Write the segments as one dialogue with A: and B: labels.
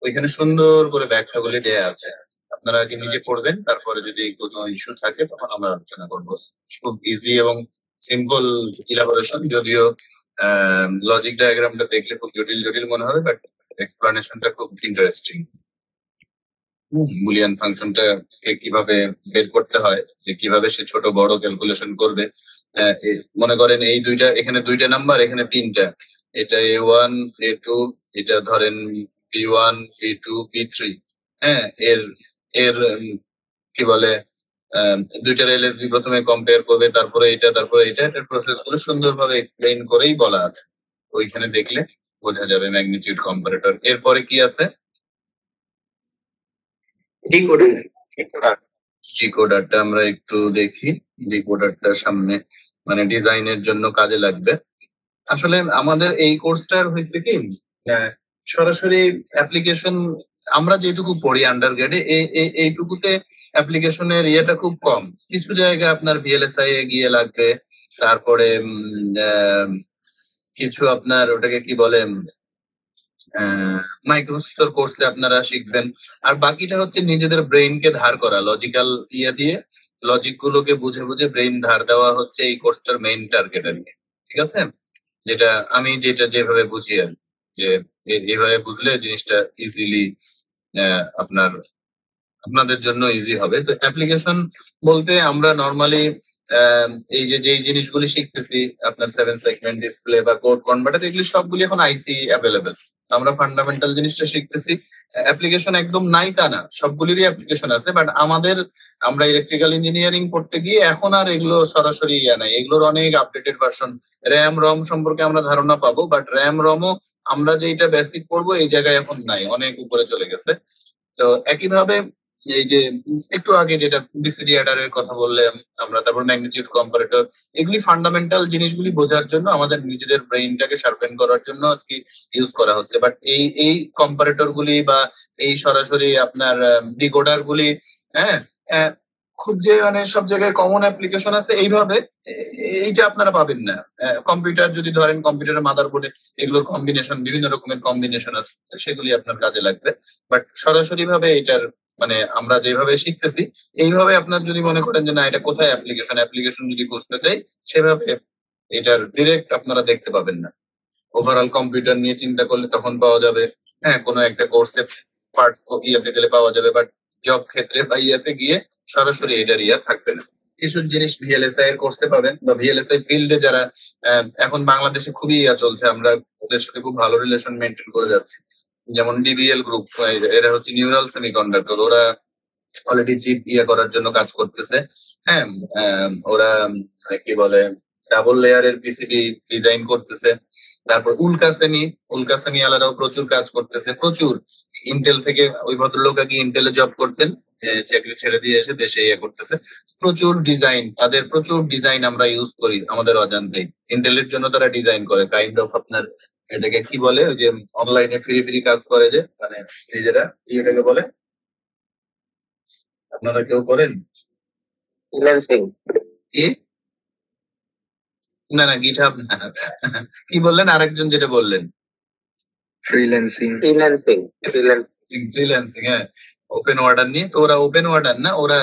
A: ওইখানে সুন্দর করে ব্যাখ্যাগুলি দেয়া আছে। আপনারা আগে নিজে পড়বেন, তারপরে যদি কোনো ইস্যু থাকে তখন আমরা আলোচনা করবো। খুব ইজি এবং সিম্পল ইলাবোরেশন, যদিও লজিক ডায়াগ্রামটা দেখলে খুব জটিল জটিল মনে হবে, বাট এক্সপ্লানেশনটা খুব ইন্টারেস্টিং। বুলিয়ান ফাংশনটা কিভাবে বের করতে হয়, যে কিভাবে সে ছোট বড় ক্যালকুলেশন করবে। মনে করেন এই দুইটা, এখানে দুইটা নাম্বার, এখানে তিনটা, এটা A1 A2, এটা ধরেন B1 B2 B3। হ্যাঁ, এর এর কি বলে দুইটার এলএসবি প্রথমে কম্পেয়ার করবে, তারপরে এটা, তারপরে এটা, এটার প্রসেস গুলো সুন্দরভাবে এক্সপ্লেইন করেই বলা আছে। ওইখানে দেখলে বোঝা যাবে ম্যাগনিটিউড কম্পারেটর। এরপরে কি আছে? ডিকোডারটা আমরা একটু দেখি। ডিকোডারটা সামনে মানে ডিজাইনের জন্য কাজে লাগবে। আসলে আমাদের এই কোর্সটার হয়েছে কি, সরাসরি অ্যাপ্লিকেশন আমরা যেটুকু পড়ি আন্ডার গ্রেডে, এইটুকুতে অ্যাপ্লিকেশনের ইয়েটা খুব কম। কিছু জায়গায় আপনার ভিএলএসআই এ গিয়ে লাগবে, তারপরে কিছু আপনার ওটাকে কি বলে মাইক্রোসফট কোর্সে আপনারা শিখবেন। আর বাকিটা হচ্ছে নিজেদের ব্রেইনকে ধার করা, লজিক্যাল ইয়ে দিয়ে লজিক গুলোকে বুঝে বুঝে ব্রেইন ধার দেওয়া হচ্ছে এই কোর্সটার মেইন টার্গেট আর কি। ঠিক আছে, যেটা আমি যেভাবে বুঝি আর যে এইভাবে বুঝলে জিনিসটা ইজিলি আপনাদের জন্য ইজি হবে। তো অ্যাপ্লিকেশন বলতে আমরা নর্মালি এই যেই জিনিসগুলি শিখতেছি, আপনার 7 সেগমেন্ট ডিসপ্লে বা কোড কনভার্টার, এগুলি সবগুলি এখন আইসি অ্যাভেলেবেল। আমরা ফান্ডামেন্টাল জিনিসটা শিখতেছি। অ্যাপ্লিকেশন একদম নাই তা না, সবগুলিরই অ্যাপ্লিকেশন আছে, বাট আমরা ইলেকট্রিক্যাল ইঞ্জিনিয়ারিং পড়তে গিয়ে এখন আর এগুলো সরাসরি ইয়া নাই, এগুলোর অনেক আপডেটেড ভার্সন। র্যাম রম সম্পর্কে আমরা ধারণা পাবো, বাট র্যাম রমও আমরা যেটা বেসিক পড়বো এই জায়গায় এখন নাই, অনেক উপরে চলে গেছে। তো একইভাবে এই যে একটু আগে যেটা বিসিডি অ্যাডারের কথা বললাম আমরা, তারপর ম্যাগনিটিউড কম্পারেটর, এগুলি ফান্ডামেন্টাল জিনিসগুলি বোঝার জন্য, আমাদের নিজেদের ব্রেইনটাকে শার্পেন করার জন্য আজকে ইউজ করা হচ্ছে। বাট এই কম্পারেটর গুলি বা এই সরাসরি আপনার ডিকোডার গুলি, হ্যাঁ, খুব যে মানে সব জায়গায় কমন অ্যাপ্লিকেশন আছে এইভাবে এইটা আপনারা পাবেন না। কম্পিউটার যদি ধরেন, কম্পিউটারের মাদারবোর্ডে এগুলোর কম্বিনেশন, বিভিন্ন রকমের কম্বিনেশন আছে, সেগুলি আপনার কাজে লাগবে। বাট সরাসরি ভাবে এটার মানে আমরা যেভাবে শিখতেছি এইভাবে আপনার যদি মনে করেন যে না এটা কোথায় অ্যাপ্লিকেশন যদি বুঝতে চাই, সেভাবে এটার ডিরেক্ট আপনারা দেখতে পাবেন না। ওভারঅল কম্পিউটার নিয়ে চিন্তা করলে তখন পাওয়া যাবে, হ্যাঁ, কোনো একটা কোর্সে পার্ট ইয়েতে গেলে পাওয়া যাবে, বাট জব ক্ষেত্রে বা ইয়েতে গিয়ে সরাসরি এটার ইয়া থাকবে না। কিছু জিনিস ভিএলএসআই এর কোর্সে পাবেন, বা ভিএলএসআই ফিল্ডে যারা এখন বাংলাদেশে খুবই ইয়া চলছে, আমরা ওদের সাথে খুব ভালো রিলেশন মেনটেন করে যাচ্ছি। যেমন ডিবিএল গ্রুপ, এরা হচ্ছে নিউরাল সেমিকন্ডাক্টর, ওরা অলরেডি চিপ ইয়ে করার জন্য কাজ করতেছে। হ্যাঁ, ওরা কি বলে ডাবল লেয়ারের পিসিবি ডিজাইন করতেছে। তারপর উল্কাসেমি আলাদাও প্রচুর কাজ করতেছে, প্রচুর। ইন্টেল থেকে ওই ভদ্রলোক আগে ইন্টেলে জব করতেন, চাকরি ছেড়ে দিয়ে এসে দেশে ইয়ে করতেছে। তাদের প্রচুর ডিজাইন আমরা ইউজ করি আমাদের অজান্তেই। ইন্টেলের জন্য তারা ডিজাইন করে কাইন্ড অফ আপনার এটাকে কি বলে, ওই যে অনলাইনে ফ্রি ফ্রি কাজ করে, যে মানে নিজেরা এটাকে বলে, আপনারা কেউ করেন ফ্রিল্যান্সিং? কি না না, গিটহাব না। কি বললেন আরেকজন যেটা বললেন? ফ্রিল্যান্সিং। হ্যাঁ, ওপেন অর্ডার নিয়ে। তো ওরা ওপেন অর্ডার না, ওরা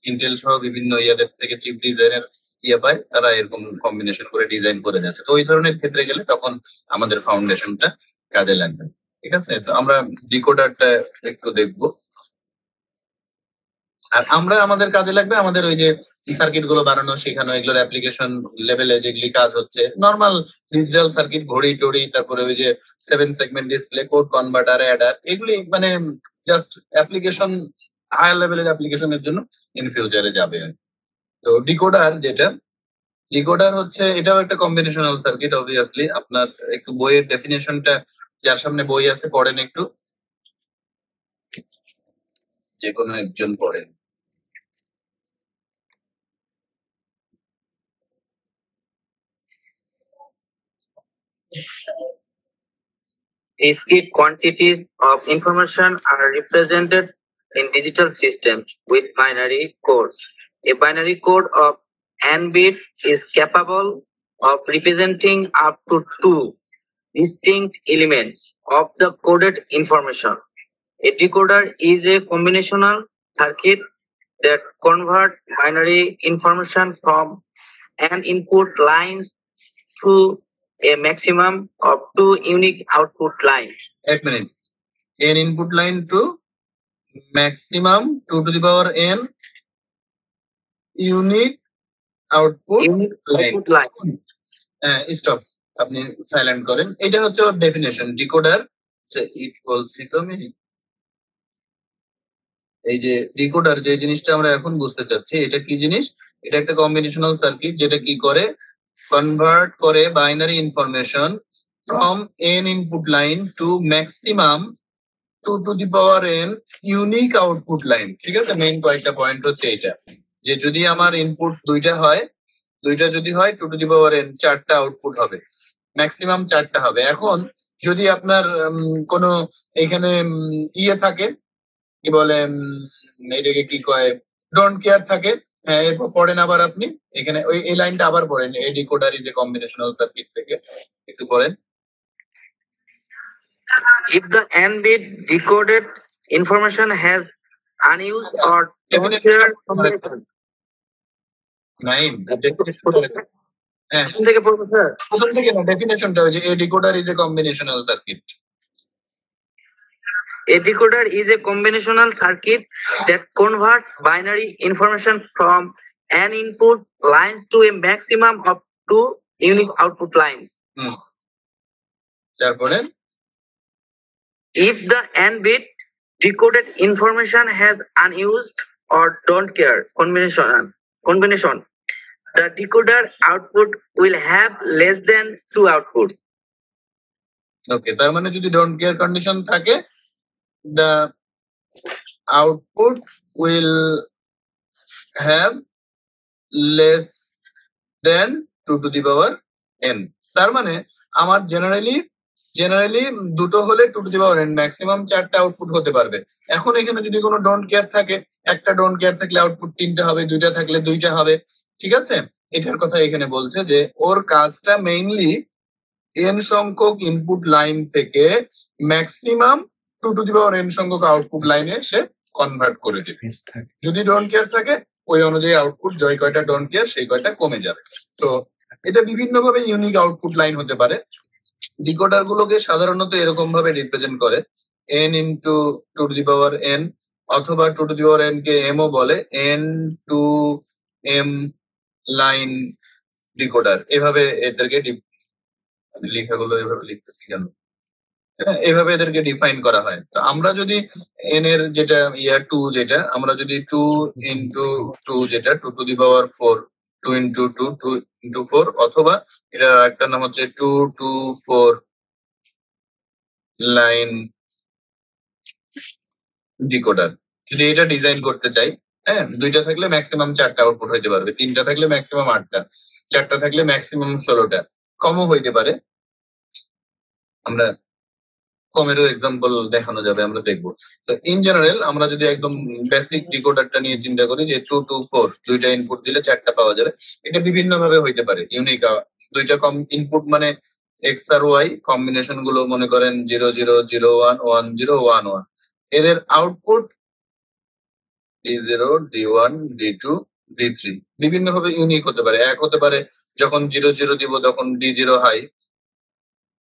A: ইন্টেল সহ বিভিন্ন ইয়াদের থেকে চিপ ডিজাইনের ইয়ে পায়, তারা এরকম কম্বিনেশন করে ডিজাইন করে যাচ্ছে। তো ওই ধরনের ক্ষেত্রে গেলে তখন আমাদের ফাউন্ডেশনটা কাজে লাগবে। ঠিক আছে, তো আমরা ডিকোডারটা একটু দেখবো। আর আমরা আমাদের কাজে লাগবে আমাদের ওই যে সার্কিট গুলো বানানো, শেখানো, এগুলোর অ্যাপ্লিকেশন লেভেলে যেগুলি কাজ হচ্ছে, নর্মাল ডিজিটাল সার্কিট, ঘড়ি টড়ি, তারপরে ওই যে 7 segment display, code converter, Eder, এগুলি মানে জাস্ট অ্যাপ্লিকেশন, হায়ার লেভেলের অ্যাপ্লিকেশনের জন্য ইন ফিউচারে যাবে। তো ডিকোডার হচ্ছে, এটাও একটা কম্বিনেশনাল সার্কিট অবভিয়াসলি। আপনার একটু বইয়ের ডেফিনেশনটা, যার সামনে বই আছে পড়েন একটু, যে কোনো একজন পড়েন।
B: Discrete quantities of information are represented in digital systems with binary codes. A binary code of n bits is capable of representing up to 2 distinct elements of the coded information. A decoder is a combinational circuit that convert binary information from an input line to a maximum of 2 unique output lines.
A: এক minute, n input line to maximum 2 to the power n unique output
B: Unique
A: line.
B: output line.
A: Stop, আপনি silent করেন। এটা হচ্ছে ওর definition. Decoder ইট বলছি তো আমি, এই যে ডিকোডার যে জিনিসটা আমরা এখন বুঝতে চাচ্ছি, এটা কি জিনিস? এটা একটা কম্বিনেশনাল সার্কিট যেটা কি করে, কনভার্ট করে binary information from n input line to maximum 2 to the power n unique output line. ঠিক আছে, মেইন কয়েকটা পয়েন্ট হচ্ছে এটা, যে যদি আমার ইনপুট দুইটা হয়, দুইটা যদি হয় 2 to the power n 4টা আউটপুট হবে, ম্যাক্সিমাম 4টা হবে। এখন যদি আপনার কোনো এখানে ইয়ে থাকে, কি বলে এটাকে কি কয়, ডোন্ট কেয়ার থাকে, হ্যাঁ এরপর পড়েন আবার আপনি এখানে ওই এই লাইনটা আবার পড়েন, এই decoder is a combinational circuit থেকে একটু পড়েন।
B: If the n-bit decoded information has unused or don't share combination.
A: Nine, হ্যাঁ
B: এখান থেকে পড়বো স্যার।
A: প্রথম থেকে না, ডেফিনেশনটা ওই যে a decoder is a combinational circuit.
B: A decoder is a combinational circuit that converts binary information from an input lines to a maximum of 2 unique output lines.
A: তারপরে
B: If the n-bit decoded information has unused or don't care combination, the decoder output will have less than 2 outputs.
A: ওকে, তার মানে যদি don't care condition থাকে, the output will have less than 2 to the power n। তার মানে আমার generally দুটো হলে 2 to the power n, maximum 4টা আউটপুট হতে পারবে। এখন এখানে যদি কোনো ডোন্ট কেয়ার থাকে, একটা ডোন্ট কেয়ার থাকলে আউটপুট 3টা হবে, দুইটা থাকলে 2টা হবে। ঠিক আছে, এটার কথা এখানে বলছে যে ওর কাজটা মেইনলি n সংখ্যক ইনপুট লাইন থেকে maximum 2 to the power n সংখ্যক আউটপুট লাইনে সে কনভার্ট করে দেবে। যদি ডোন্ট কেয়ার থাকে ওই অনুযায়ী আউটপুট জয় কয়টা ডোন্ট কেয়ার সেই কয়টা কমে যাবে। তো এটা বিভিন্ন ভাবে ইউনিক আউটপুট লাইন হতে পারে। ডিকোডার গুলোকে সাধারণত এরকম ভাবে রিপ্রেজেন্ট করে n into 2 to the power n, অথবা 2 to the power n K m ও বলে, n to m line decoder. এভাবে এদেরকে লেখাগুলো এভাবে লিখতেছি কেন, এভাবে এদেরকে ডিফাইন করা হয়। তো আমরা যদি n এর যেটা 2 যেটা, আমরা যদি 2 ইন্টু 2 যেটা 2 to the power 4, 2 into 2 2 into 4, অথবা এটা একটা নাম হচ্ছে 2 to 4 লাইন ডিকোডার। যদি এটা ডিজাইন করতে চাই, হ্যাঁ দুইটা থাকলে ম্যাক্সিমাম 4টা আউটপুট হইতে পারবে, 3টা থাকলে ম্যাক্সিমাম 8টা, 4টা থাকলে ম্যাক্সিমাম 16টা, কমও হইতে পারে। আমরা কমেরও এক্সাম্পল দেখানো যাবে, আমরা দেখবো। তো ইন জেনারেল আমরা যদি একদম বেসিক ডিকোডারটা নিয়ে চিন্তা করি যে 2 to 4 দুইটা ইনপুট দিলে 4টা পাওয়া যাবে, এটা বিভিন্ন ভাবে হইতে পারে ইউনিক। দুইটা কম ইনপুট মানে এক্স আর ওয়াই কম্বিনেশন গুলো মনে করেন 0 0 0 1 1 0 1 1, এদের output D0 D1 D2 D3 বিভিন্ন ভাবে ইউনিক হতে পারে। এক হতে পারে যখন 0 0 দিব তখন D0 হাই,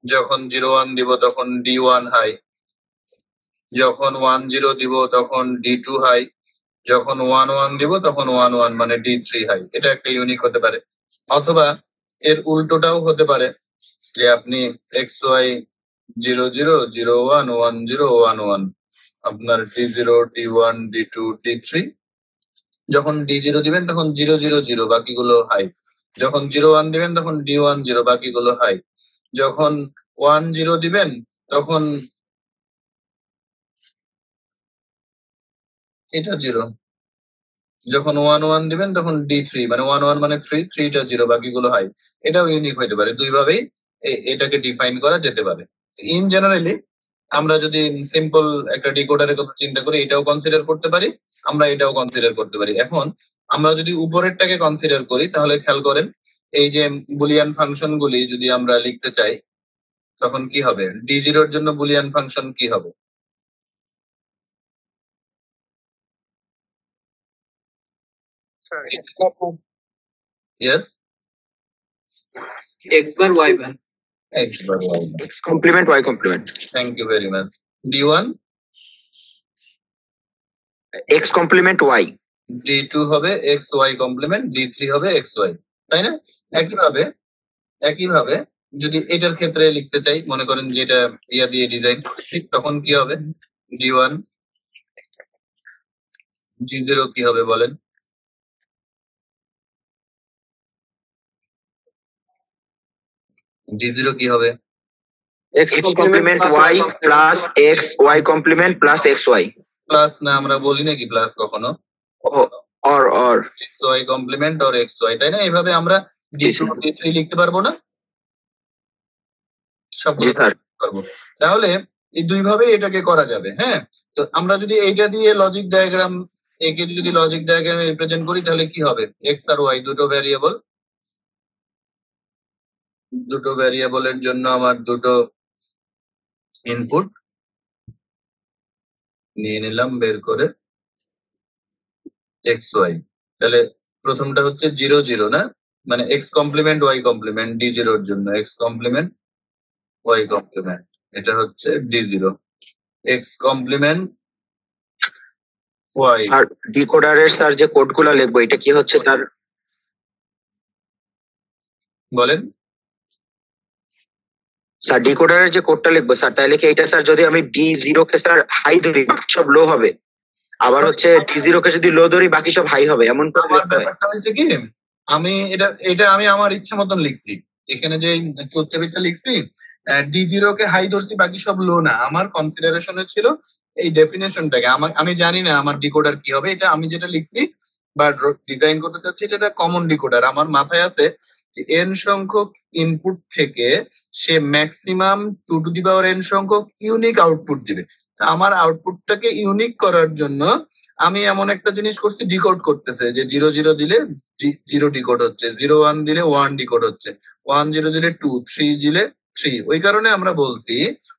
A: যখন 0 1 দিব তখন D1 হাই, যখন 1 0 দিব তখন D2 হাই, যখন 1 1 দিব তখন 1 1 মানে D3 হাই। এটা একটা ইউনিক হতে পারে। অথবা এর উল্টোটাও হতে পারে যে আপনি XY 0 0 0 1 1 0 1 1, আপনার D0 D1 D2 D3, যখন D0 দিবেন তখন 0 0 0 বাকিগুলো হাই, যখন 0 1 দিবেন তখন D1 0 বাকিগুলো হাই, যখন 1 0 দিবেন তখন এটা 0, যখন 1 1 দিবেন তখন D3 মানে 1 1 মানে 3, 3টা 0 বাকিগুলো হাই। এটাও ইউনিক হতে পারে। দুই ভাবেই এটাকে ডিফাইন করা যেতে পারে। ইন জেনারেলি আমরা যদি সিম্পল একটা ডিকোডারের কথা চিন্তা করি, এটাও কনসিডার করতে পারি, আমরা এটাও কনসিডার করতে পারি। এখন আমরা যদি উপরেরটাকে কনসিডার করি তাহলে খেয়াল করেন এই যে বুলিয়ান ফাংশন গুলি যদি আমরা লিখতে চাই তখন কি হবে, D0 এর জন্য বুলিয়ান ফাংশন কি হবে, Yes,
C: x bar y bar.
A: x bar y bar.
D: X complement Y complement.
A: Thank you very much. D1,
D: X complement Y.
A: D2 হবে x y কমপ্লিমেন্ট, D3 হবে x y, তাই না? একইভাবে যদি এটার ক্ষেত্রে লিখতে চাই, মনে করেন যে এটা ইয়া দিয়ে ডিজাইন করছি, তখন কি হবে? D1, D0 কি হবে বলেন? D0 কি হবে?
D: X complement Y plus X Y complement plus XY.
A: Plus না, আমরা বলি নাকি প্লাস কখনো?
D: Or
A: x y complement or x y, তাই না? এভাবে আমরা D2 D3 লিখতে পারবো না? সবগুলো পারবো। তাহলে এই দুই ভাবে এটাকে করা যাবে। হ্যাঁ, তো আমরা যদি এইটা দিয়ে লজিক ডায়াগ্রাম একে যদি লজিক ডায়াগ্রামে রিপ্রেজেন্ট করি তাহলে কি হবে? x আর y দুটো ভ্যারিয়েবলের জন্য আমার দুটো ইনপুট নিয়ে নিলাম বের করে x y। তাহলে প্রথমটা হচ্ছে 0 0 না, মানে x complement y complement D0 এর জন্য x কমপ্লিমেন্ট y কমপ্লিমেন্ট, এটা হচ্ছে D0, x কমপ্লিমেন্ট y।
D: আর ডিকোডারের স্যার যে কোডগুলো লিখবো এটা কি হচ্ছে তার?
A: বলেন
D: স্যার ডিকোডারের যে কোডটা লিখবো স্যার, তাহলে কি এটা স্যার যদি আমি D0 কে স্যার হাই ধরি বাকি সব লো হবে, আবার হচ্ছে D0 কে যদি লো ধরি বাকি সব হাই হবে, এমন করে লিখতে হয়?
A: ব্যাপারটা হয়েছে কি, আমি এটা আমি আমার ইচ্ছা মতন লিখছি। এখানে যে ট্রুথ টেবিলটা লিখছি, D0 কে হাই ধরছি বাকি সব লো না, আমার কনসিডারেশনে ছিল এই ডেফিনেশনটাকে। আমি জানি না আমার ডিকোডার কি হবে, এটা আমি যেটা লিখছি বা ডিজাইন করতে চাচ্ছি এটা একটা কমন ডিকোডার। আমার মাথায় আছে যে n সংখ্যক ইনপুট থেকে সে ম্যাক্সিমাম 2n সংখ্যক ইউনিক আউটপুট দিবে। আমার আউটপুটটাকে ইউনিক করার জন্য আমি এমন একটা জিনিস করছি, ডিকোড করতেছে যে 0 0 দিলে 0 ডিকোড হচ্ছে, 0 1 দিলে 1 ডিকোড হচ্ছে, 1 0 দিলে 2, 3 দিলে 3। ওই কারণে আমরা বলছি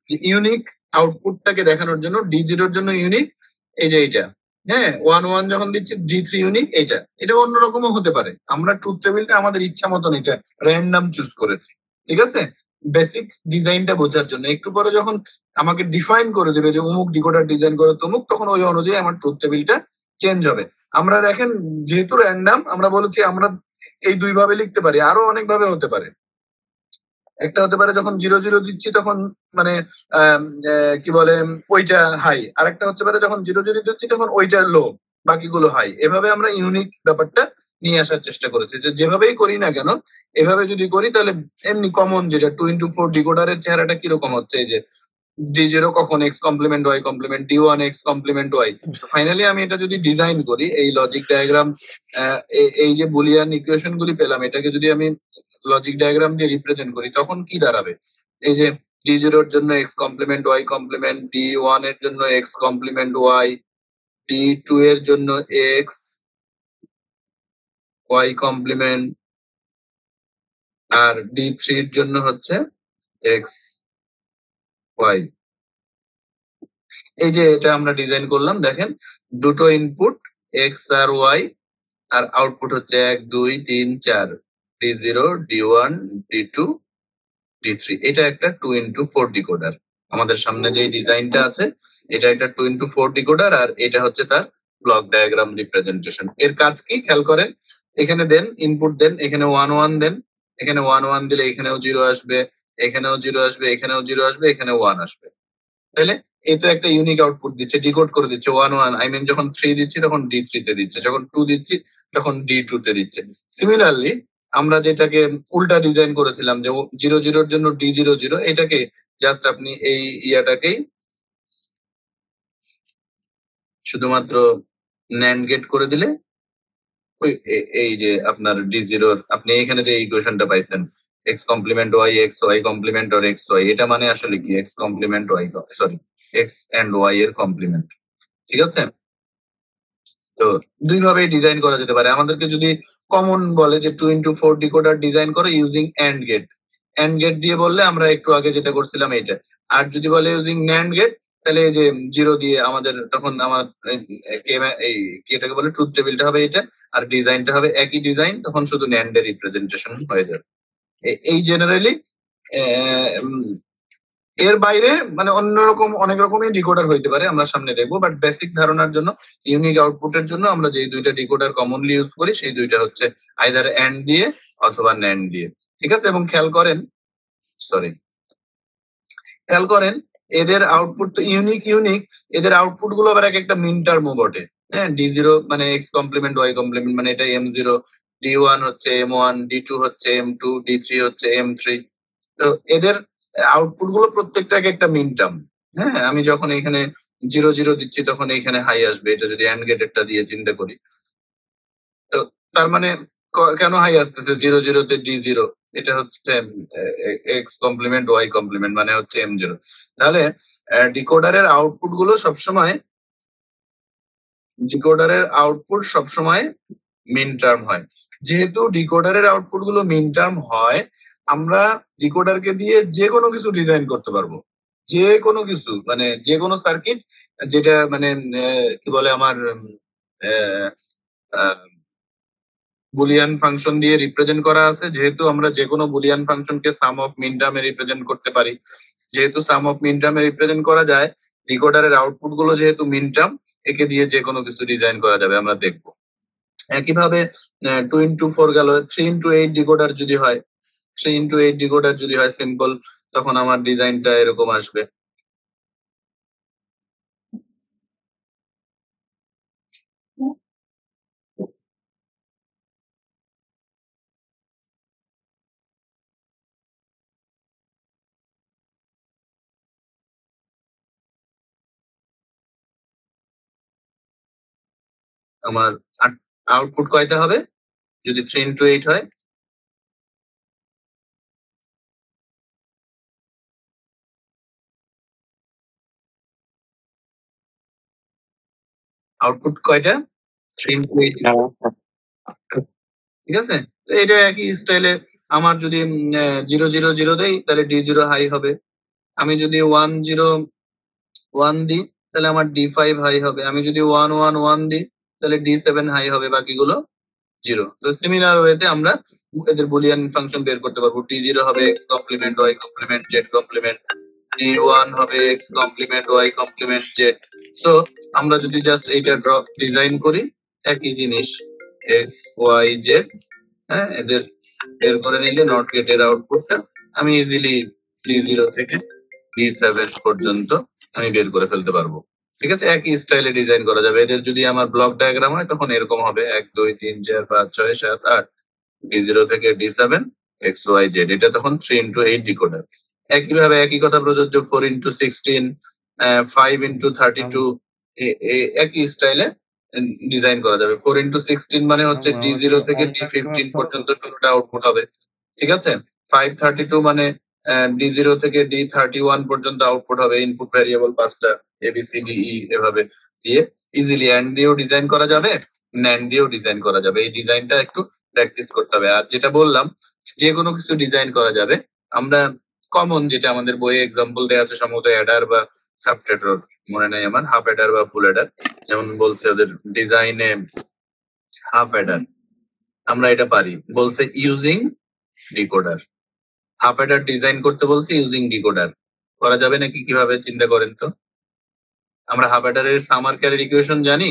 A: যে ইউনিক আউটপুটটাকে দেখানোর জন্য D0 এর জন্য ইউনিক এই যে এটা, হ্যাঁ 1 1 যখন দিচ্ছি D3 ইউনিক, এটা অন্যরকমও হতে পারে। আমরা ট্রুথ টেবিলটা আমাদের ইচ্ছা মতন এটা র্যান্ডম চুজ করেছি, ঠিক আছে, বেসিক ডিজাইনটা বোঝার জন্য। একটু পরে যখন আমাকে ডিফাইন করে দেবে যে অমুক ডিকোডার ডিজাইন করো তমুক, তখন ওই অনুযায়ী আমার ট্রুথ টেবিলটা চেঞ্জ হবে। আমরা দেখেন যেহেতু র্যান্ডম, আমরা বলেছি আমরা এই দুই ভাবে লিখতে পারি, আরো অনেক ভাবে হতে পারে। একটা হতে পারে যখন 0 0 দিচ্ছি তখন মানে কি বলে ওইটা হাই, আর একটা হতে পারে যখন 0 0 দিচ্ছি তখন ওইটা লো, বাকিগুলো হাই। এভাবে আমরা ইউনিক ব্যাপারটা নিয়ে আসার চেষ্টা করেছি। যে যেভাবেই করি না কেন, এভাবে যদি করি তাহলে এমনি কমন যেটা 2x4 ডিকোডারের চেহারাটা কিরকম হচ্ছে, এই যে D0 কখন x complement y complement, D1 x complement y। Finally আমি এটা যদি ডিজাইন করি, এই লজিক ডায়াগ্রাম, এই যে বুলিয়ান ইকুয়েশন গুলি পেলাম, এটাকে যদি আমি লজিক ডায়াগ্রাম দিয়ে রিপ্রেজেন্ট করি তখন কি দাঁড়াবে? এই যে D0 এর জন্য x complement y complement, D1 এর জন্য x কমপ্লিমেন্ট y, D2 এর জন্য x y কমপ্লিমেন্ট, আর D3 এর জন্য হচ্ছে x y। এই যে এটা আমরা ডিজাইন করলাম, দেখেন দুটো ইনপুট x আর y, আর আউটপুট হচ্ছে 1 2 3 4, D0 D1 D2 D3। এটা একটা 2x4 ডিকোডার। আমাদের সামনে যে ডিজাইনটা আছে এটা একটা 2x4 ডিকোডার, আর এটা হচ্ছে তার ব্লক ডায়াগ্রাম রিপ্রেজেন্টেশন। এর কাজ কি খেয়াল করেন, এখানে দেন ইনপুট দেন, এখানে 1 1 দেন, এখানে 1 1 দিলে এখানেও 0 আসবে, এখানেও 0 আসবে, এখানেও 0 আসবে, এখানে 1 আসবে। তাহলে এই তো একটা ইউনিক আউটপুট দিচ্ছে, ডিকোড করে দিচ্ছে 1 1। আই মিন যখন 3 দিচ্ছি তখন D3 তে দিচ্ছে, যখন 2 দিচ্ছি তখন D2 তে দিচ্ছে। সিমিলারলি আমরা যেটাকে উল্টা ডিজাইন করেছিলাম যে 0 0 এর জন্য D0 0, এটাকে জাস্ট আপনি এই ইয়াটাকেই শুধুমাত্র ন্যান্ড গেট করে দিলে ওই এই যে আপনার D0 আপনি এখানে যে ইকুয়েশনটা পাইছেন x complement y x y complement or x y, এটা মানে আসলে কি x complement y, sorry x and y এর কমপ্লিমেন্ট, ঠিক আছে? তো দুই ভাবে ডিজাইন করা যেতে পারে। আমাদেরকে যদি কমন বলে যে 2x4 ডিকোডার ডিজাইন করে ইউজিং এন্ড গেট দিয়ে বললে আমরা একটু আগে যেটা করছিলাম এটা। আর যদি বলে ইউজিং ন্যান্ড গেট, তাহলে এই যে জিরো দিয়ে আমাদের তখন আমার এই এটাকে বলে ট্রুথ টেবিলটা হবে এটা, আর ডিজাইনটা হবে একই ডিজাইন, তখন শুধু ন্যান্ড এর রিপ্রেজেন্টেশন হয়ে যাবে। এই জেনারেলি এর বাইরে মানে অন্যরকম অনেক রকমই ডিকোডার হইতে পারে, আমরা সামনে দেখবো, বাট বেসিক ধারণার জন্য ইউনিক আউটপুটের জন্য আমরা যে দুইটা ডিকোডার কমনলি ইউজ করি সেই দুইটা হচ্ছে আইদার এন্ড দিয়ে অথবা ন্যান্ড দিয়ে। ঠিক আছে, এবং খেয়াল করেন এদের আউটপুট তো ইউনিক, এদের আউটপুট গুলো আবার এক একটা মিন টার্মও বটে। হ্যাঁ, D0 মানে এক্স কমপ্লিমেন্ট ওয়াই কমপ্লিমেন্ট, মানে এটা M0, D1 হচ্ছে M1, D2 হচ্ছে M2, D3 হচ্ছে M3। তো এদের আউটপুট গুলো প্রত্যেকটা এক একটা মিন টার্ম। হ্যাঁ, আমি যখন এখানে 0 0 দিচ্ছি তখন এখানে হাই আসবে, এটা যদি অ্যান্ড গেটেরটা দিয়ে চিন্তা করি। তো তার মানে কেন হাই আসতেছে 0 0 তে D0? এটা হচ্ছে এক্স কমপ্লিমেন্ট ওয়াই কমপ্লিমেন্ট, মানে হচ্ছে M0। তাহলে ডিকোডারের আউটপুট সবসময় মিন টার্ম হয়। যেহেতু ডিকোডারের আউটপুট গুলো মিন টার্ম হয়, আমরা ডিকোডারকে দিয়ে যে কোনো কিছু ডিজাইন করতে পারবো, যে কোনো কিছু, মানে যে কোনো সার্কিট যেটা মানে কি বলে আমার বুলিয়ান ফাংশন দিয়ে রিপ্রেজেন্ট করা আছে। যেহেতু আমরা যে কোনো বুলিয়ান ফাংশনকে সাম অফ মিন টার্মে রিপ্রেজেন্ট করতে পারি, যেহেতু সাম অফ মিন টার্মে রিপ্রেজেন্ট করা যায়, ডিকোডারের আউটপুট গুলো যেহেতু মিন টার্ম, একে দিয়ে যে কোনো কিছু ডিজাইন করা যাবে, আমরা দেখবো। একইভাবে 2 into 4 গেল, 3 into 8 ডিকোডার যদি হয়, 3 into 8 ডিকোডার যদি হয় সিম্পল, তখন আমার ডিজাইনটা এরকম আসবে। আমার আউটপুট কয়টা হবে যদি 3 into 8 হয়? আউটপুট কয়টা? 3 into 8। ঠিক আছে, তো এটা একই স্টাইলে আমার যদি 0 0 0 দেই তাহলে D0 হাই হবে। আমি যদি 1 0 1 দিই তাহলে আমার D5 হাই হবে। আমি যদি 1 1 1 দিই তাহলে D7 হাই হবে, বাকিগুলো 0। তো সিমিলার ওয়েতে আমরা এদের বুলিয়ান ফাংশন বের করতে পারবো। D0 হবে x complement y complement z complement, D1 হবে x complement y complement z. So আমরা যদি জাস্ট এইটা ডিজাইন করি, একই জিনিস এক্স ওয়াই জেড, হ্যাঁ, এদের বের করে নিলে নট গেটের আউটপুটটা আমি ইজিলি D0 থেকে D7 পর্যন্ত আমি বের করে ফেলতে পারবো। ঠিক আছে, একই স্টাইলে ডিজাইন করা যাবে। এদের যদি আমার ব্লক ডায়াগ্রাম হয় তখন এরকম হবে 1 2 3 4 5 6 7 8, D0 থেকে D7 এক্স ওয়াই জেড। এটা তখন 3 into 8 ডিকোডার। একইভাবে একই কথা প্রযোজ্য 4 into 16, 5 into 32, একই স্টাইলে ডিজাইন করা যাবে। 4 into 16 মানে হচ্ছে D0 থেকে D15 পর্যন্ত ষোলোটা আউটপুট হবে। ঠিক আছে, 532 মানে D0 থেকে D31 পর্যন্ত আউটপুট হবে। ইনপুট ভ্যারিয়েবল 5টা ABCDE এভাবে দিয়ে ইজিলি অ্যান্ড দিয়েও ডিজাইন করা যাবে, ন্যান্ড দিয়েও ডিজাইন করা যাবে। এই ডিজাইনটা একটু প্র্যাকটিস করতে হবে। আর যেটা বললাম যে কোনো কিছু ডিজাইন করা যাবে, আমরা কমন যেটা আমাদের বইয়ে এক্সাম্পল দেওয়া আছে সম্ভবত অ্যাডার বা সাবট্রেটর, মনে নাই আমার, হাফ অ্যাডার বা ফুল অ্যাডার, যেমন বলছে ওদের ডিজাইনে হাফ অ্যাডার, আমরা এটা পারি বলছে using decoder. Half Eder design করতে বলছে ইউজিং ডিকোডার, করা যাবে নাকি? কিভাবে চিন্তা করেন তো? আমরা হাফ অ্যাডারের সামার ক্যারির ইকুয়েশন জানি।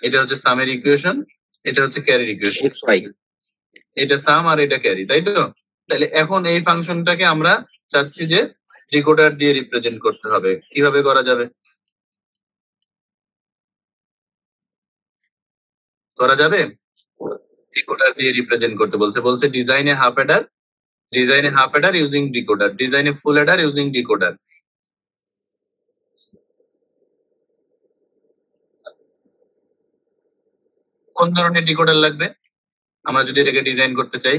A: এটা হচ্ছে সামের ইকুয়েশন, এটা হচ্ছে ক্যারির ইকুয়েশন। এটা সাম আর এটা ক্যারি, তাই তো? তাহলে এখন এই ফাংশনটাকে আমরা চাচ্ছি যে ডিকোডার দিয়ে রিপ্রেজেন্ট করতে হবে। কিভাবে করা যাবে? করা যাবে, ডিকোডার দিয়ে রিপ্রেজেন্ট করতে বলছে ডিজাইনে হাফ অ্যাডার ইউজিং ডিকোডার, ডিজাইনে ফুল অ্যাডার ইউজিং ডিকোডার। কোন ধরনের ডিকোডার লাগবে আমরা যদি এটাকে ডিজাইন করতে চাই?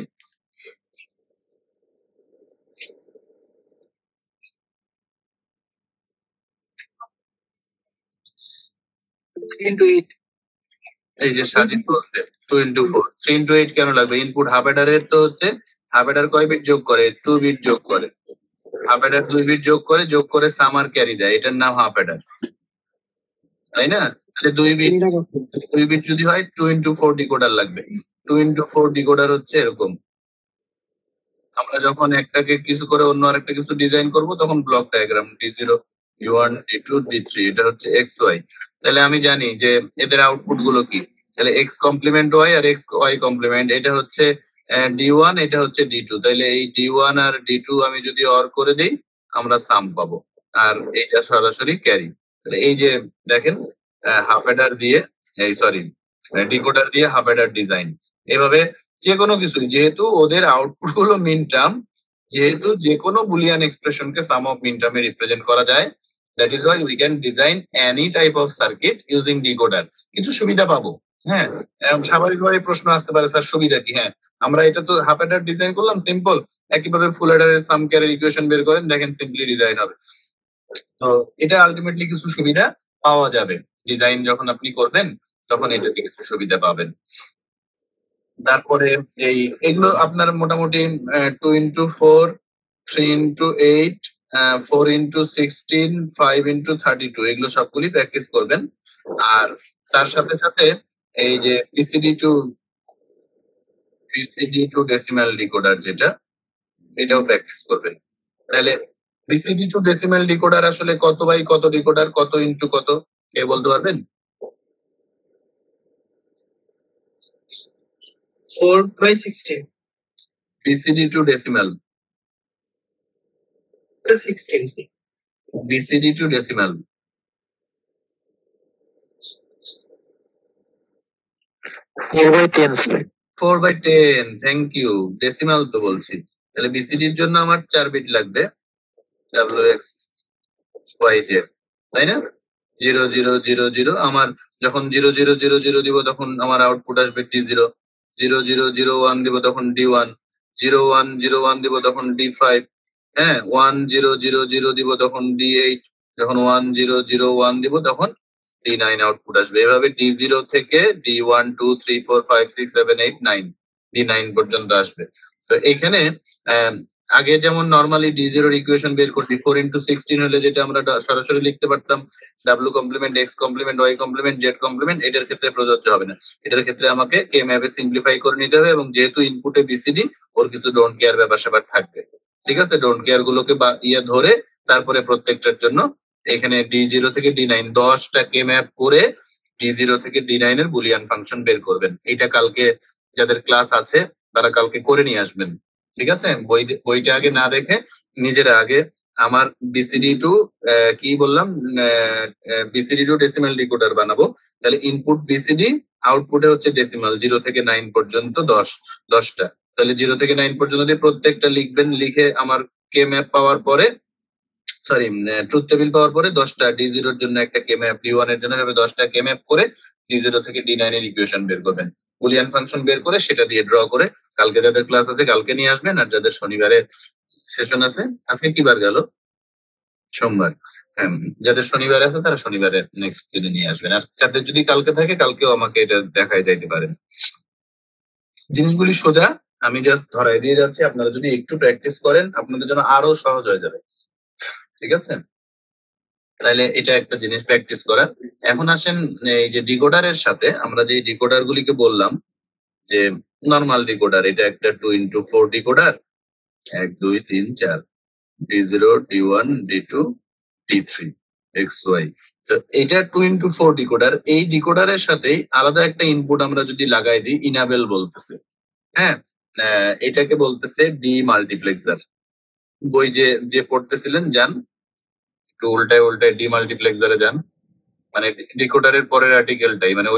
A: এই যে সাজিদ বলছে 2 into 4, 3 into 8 কেন লাগবে? ইনপুট হাফ অ্যাডারের তো হচ্ছে হাফ অ্যাডার কয় বিট যোগ করে? 2 বিট যোগ করে। হাফ অ্যাডার 2 বিট যোগ করে সাম আর ক্যারি দেয়, এটার নাম হাফ অ্যাডার, তাই না? তাহলে 2 বিট যদি হয় 2 into 4 ডিকোডার লাগবে। 2 into 4 ডিকোডার হচ্ছে এরকম। আমরা যখন একটাকে কিছু করে অন্য আরেকটা কিছু ডিজাইন করব তখন block diagram D0 D1 D2 D3 এটা হচ্ছে XY। তাহলে আমি জানি যে এদের আউটপুট গুলো কি, তাহলে X কমপ্লিমেন্ট Y আর XY কমপ্লিমেন্ট, এটা হচ্ছে D1 এটা হচ্ছে D2। তাহলে এই D1 আর D2 আমি যদি অর করে দেই আমরা সাম পাবো, আর এটা সরাসরি ক্যারি। তাহলে এই যে দেখেন হাফ অ্যাডার দিয়ে এই সরি ডিকোডার দিয়ে হাফ অ্যাডার ডিজাইন, এভাবে যে কোনো কিছু, যেহেতু ওদের আউটপুট গুলো মিন টার্ম, যেহেতু যে কোনো বুলিয়ান এক্সপ্রেশনকে সাম অফ মিন টার্মে রিপ্রেজেন্ট করা যায়, that is why we can design any type of circuit using decoder. কিছু সুবিধা পাবো, হ্যাঁ স্বাভাবিকভাবে প্রশ্ন আসতে পারে স্যার সুবিধা কি? হ্যাঁ আমরা এটা তো হাফ অ্যাডার ডিজাইন করলাম সিম্পল, একইভাবে ফুল অ্যাডারের সাম ক্যারের ইকুয়েশন বের করেন, দেখেন সিম্পলি ডিজাইন হবে। তো এটা আলটিমেটলি কিছু সুবিধা পাওয়া যাবে, ডিজাইন যখন আপনি করবেন তখন এটাতে কিছু সুবিধা পাবেন। তারপরে এগুলো আপনার মোটামুটি 2 into 4 3 into 8 4 into 16 5 into 32 এগুলো সবগুলি প্র্যাকটিস করবেন। আর তার সাথে সাথে এই যে BCD টু ডেসিমাল ডিকোডার যেটা, এটাও প্র্যাকটিস করবেন। তাহলে BCD টু ডেসিমাল ডিকোডার আসলে কত বাই কত ডিকোডার, কত ইনটু কত, কে বলতে পারবেন?
C: 4/16.
A: BCD to decimal,
C: 16.
A: BCD to decimal
D: 4/10 sir.
A: 4/10, thank you. Decimal তো বলছি। তাহলে BCD এর জন্য আমার 4 বিট লাগবে, WXYZ, তাই না? 0 0 0 0। আমার যখন 0 0 0 0 দিব তখন আমার আউটপুট আসবে D0। 0 0 0 1 দিব তখন D1। 0 1 0 1 দিব তখন D5। হ্যাঁ 1 0 0 0 দিব তখন D8। যখন 1 0 0 1 দিব তখন D9 আউটপুট আসবে। এভাবে D0 থেকে D1 2 3 4 5 6 7 8 9 D9 পর্যন্ত আসবে। তো এখানে আগে যেমন নরমালি D0 এর ইকুয়েশন বের করছি 4 into 16 হলে যেটা আমরা সরাসরি লিখতে পারতাম W complement X complement Y complement Z complement, এটার ক্ষেত্রে প্রযোজ্য হবে না। এটার ক্ষেত্রে আমাকে K ম্যাপে সিম্পলিফাই করে নিতে হবে, এবং যেহেতু ইনপুটে BCD ওর কিছু ডোন্ট কেয়ার ব্যাপার স্যাপার থাকবে, ঠিক আছে? ডোন্ট কেয়ার গুলোকে বা ধরে তারপরে প্রত্যেকটার জন্য এখানে D0 থেকে D9 10টা K ম্যাপ করে D0 থেকে D9 এর বুলিয়ান ফাংশন বের করবেন। এটা কালকে যাদের ক্লাস আছে তারা কালকে করে নিয়ে আসবেন, ঠিক আছে? বইটা আগে না দেখে নিজেরা আগে আমার BCD টু কি বললাম BCD টু ডেসিমাল ডিকোডার বানাবো। তাহলে ইনপুট BCD, আউটপুটে হচ্ছে ডেসিমাল 0 থেকে 9 পর্যন্ত 10টা। তাহলে 0 থেকে 9 পর্যন্ত দিয়ে প্রত্যেকটা লিখবেন, লিখে আমার কে ম্যাপ পাওয়ার পরে সরি ট্রুথ টেবিল পাওয়ার পরে 10টা D0 এর জন্য একটা কে ম্যাপ, D1 এর জন্য এভাবে 10টা কে ম্যাপ করে D0 থেকে D9 এর ইকুয়েশন বের করবেন, বুলিয়ান ফাংশন বের করে সেটা দিয়ে ড্র করে কালকে যাদের ক্লাস আছে কালকে নিয়ে আসবেন। আর যাদের শনিবারে সেশন আছে, আজকে কি বার গেল? সোমবার। যাদের শনিবারে আছে তারা শনিবারে নেক্সট দিনে নিয়ে আসবেন, আর যাদের যদি কালকে থাকে কালকেও আমাকে এটা দেখায় যাইতে পারেন। জিনিসগুলি সোজা, আমি জাস্ট ধরাই দিয়ে যাচ্ছি, আপনারা যদি একটু প্র্যাকটিস করেন আপনাদের জন্য আরো সহজ হয়ে যাবে, ঠিক আছে? তাহলে এটা একটা জিনিস প্র্যাকটিস করা। এখন আসেন এই যে ডিকোডারের সাথে আমরা যে ডিকোডার গুলিকে বললাম যে নরমাল ডিকোডার, এটা একটা 2 into 4 decoder, 1 2 3 4 D0 D1 D2 D3 XY। তো এটা 2 into 4 ডিকোডার, এই ডিকোডারের সাথে আলাদা একটা ইনপুট আমরা যদি লাগাই দিই ইনাবেল বলতেছে, হ্যাঁ এটাকে বলতেছে ডি মাল্টিপ্লেক্সার। বই যে পড়তেছিলেন যান একটু উল্টায় ডি মাল্টিপ্লেক্সারে যান, মানে ডিকোডারের পরের আর্টিকেলটাই, মানে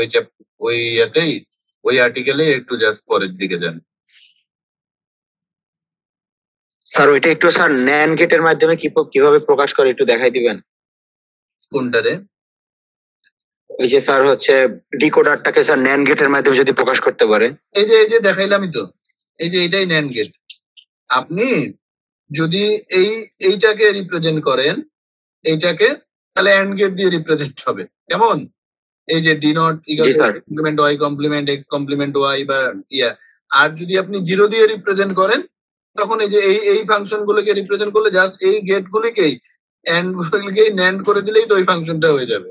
A: ওই আর্টিকেলে একটু জাস্ট পরের দিকে যান।
D: স্যার ওইটা একটু স্যার ন্যান্ড গেটের মাধ্যমে কিভাবে প্রকাশ করে একটু দেখাই দিবেন?
A: কোনটারে?
D: ওই যে স্যার হচ্ছে ডিকোডারটাকে স্যার ন্যান্ড গেটের মাধ্যমে যদি প্রকাশ করতে পারে।
A: এই যে দেখাইলামই তো, এই যে এটাই ন্যান্ড গেট। আপনি যদি এইটাকে রিপ্রেজেন্ট করেন এইটাকে, তাহলে অ্যান্ড গেট দিয়ে রিপ্রেজেন্ট হবে। কেমন? এই যে D naught complement y complement x complement y বা আর যদি আপনি 0 দিয়ে রিপ্রেজেন্ট করেন তখন এই যে এই ফাংশন গুলোকে রিপ্রেজেন্ট করলে জাস্ট এই গেট গুলিকেই এন্ড গুলিকেই ন্যান্ড করে দিলেই তো ওই ফাংশনটা হয়ে যাবে।